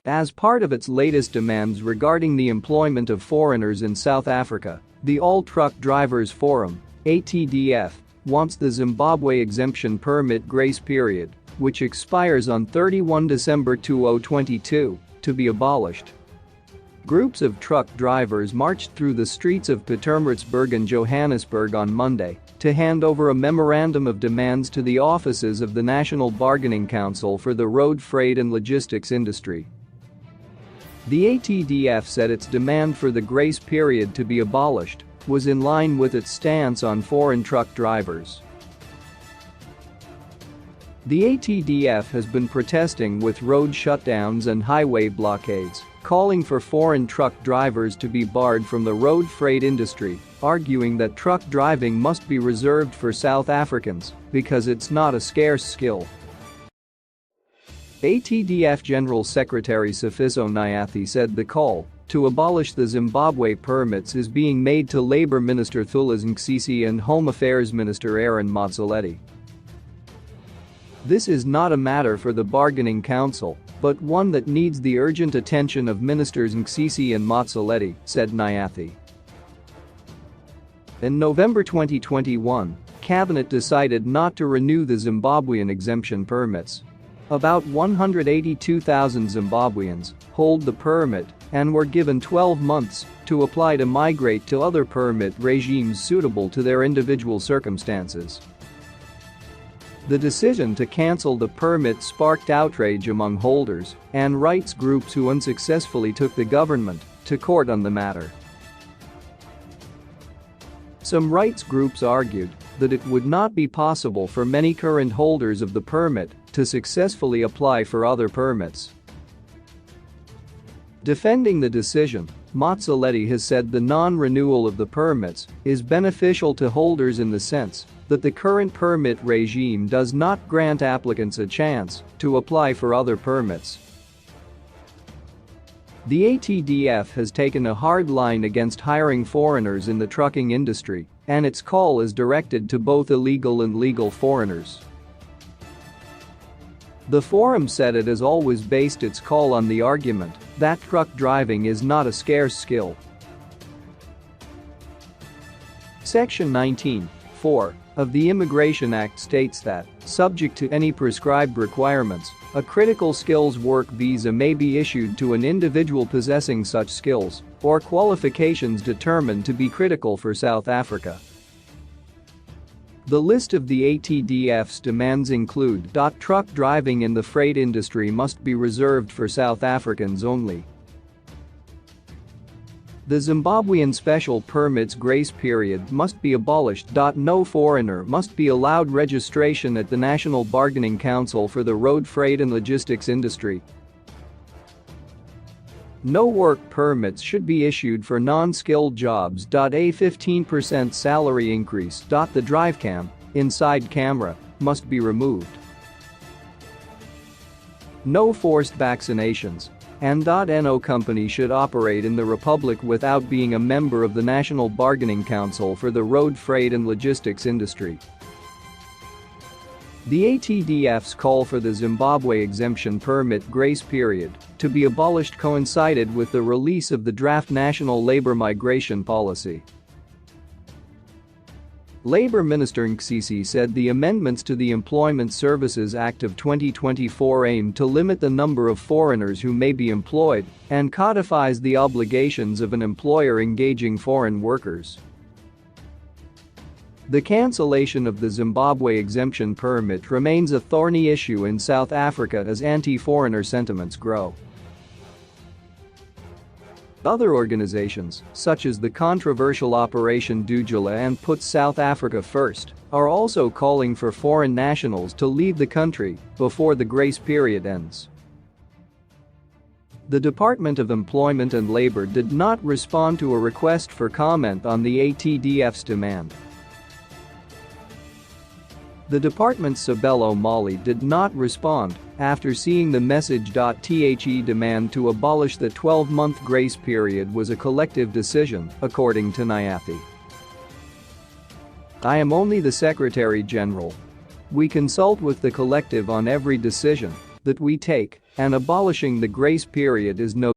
As part of its latest demands regarding the employment of foreigners in South Africa, the All Truck Drivers Forum, ATDF, wants the Zimbabwe exemption permit grace period, which expires on 31 December 2022, to be abolished. Groups of truck drivers marched through the streets of Pietermaritzburg and Johannesburg on Monday to hand over a memorandum of demands to the offices of the National Bargaining Council for the road freight and logistics industry. The ATDF said its demand for the grace period to be abolished was in line with its stance on foreign truck drivers. The ATDF has been protesting with road shutdowns and highway blockades, calling for foreign truck drivers to be barred from the road freight industry, arguing that truck driving must be reserved for South Africans because it's not a scarce skill. ATDF General Secretary Sifiso Nyathi said the call to abolish the Zimbabwe permits is being made to Labour Minister Thulas Nksisi and Home Affairs Minister Aaron Motsoaledi. This is not a matter for the bargaining council, but one that needs the urgent attention of Ministers Nksisi and Motsoaledi, said Nyathi. In November 2021, Cabinet decided not to renew the Zimbabwean exemption permits. About 182,000 Zimbabweans hold the permit and were given 12 months to apply to migrate to other permit regimes suitable to their individual circumstances. The decision to cancel the permit sparked outrage among holders and rights groups who unsuccessfully took the government to court on the matter. Some rights groups argued that it would not be possible for many current holders of the permit to successfully apply for other permits. Defending the decision, Motsoaledi has said the non-renewal of the permits is beneficial to holders in the sense that the current permit regime does not grant applicants a chance to apply for other permits. The ATDF has taken a hard line against hiring foreigners in the trucking industry, and its call is directed to both illegal and legal foreigners. The forum said it has always based its call on the argument that truck driving is not a scarce skill. Section 19(4) of the Immigration Act states that, subject to any prescribed requirements, a critical skills work visa may be issued to an individual possessing such skills or qualifications determined to be critical for South Africa. The list of the ATDF's demands include: truck driving in the freight industry must be reserved for South Africans only. The Zimbabwean special permits grace period must be abolished. No foreigner must be allowed registration at the National Bargaining Council for the road freight and logistics industry. No work permits should be issued for non-skilled jobs. A 15% salary increase. The drive cam, inside camera, must be removed. No forced vaccinations. And no company should operate in the Republic without being a member of the National Bargaining Council for the road freight and logistics industry. The ATDF's call for the Zimbabwe exemption permit grace period to be abolished coincided with the release of the draft National Labour Migration Policy. Labour Minister Nksisi said the amendments to the Employment Services Act of 2024 aim to limit the number of foreigners who may be employed and codifies the obligations of an employer engaging foreign workers. The cancellation of the Zimbabwe exemption permit remains a thorny issue in South Africa as anti-foreigner sentiments grow. Other organizations, such as the controversial Operation Dujula and Put South Africa First, are also calling for foreign nationals to leave the country before the grace period ends. The Department of Employment and Labor did not respond to a request for comment on the ATDF's demand. The department's Sabelo Mali did not respond after seeing the message. The demand to abolish the 12-month grace period was a collective decision, according to Nyathi. I am only the Secretary General. We consult with the collective on every decision that we take And abolishing the grace period is no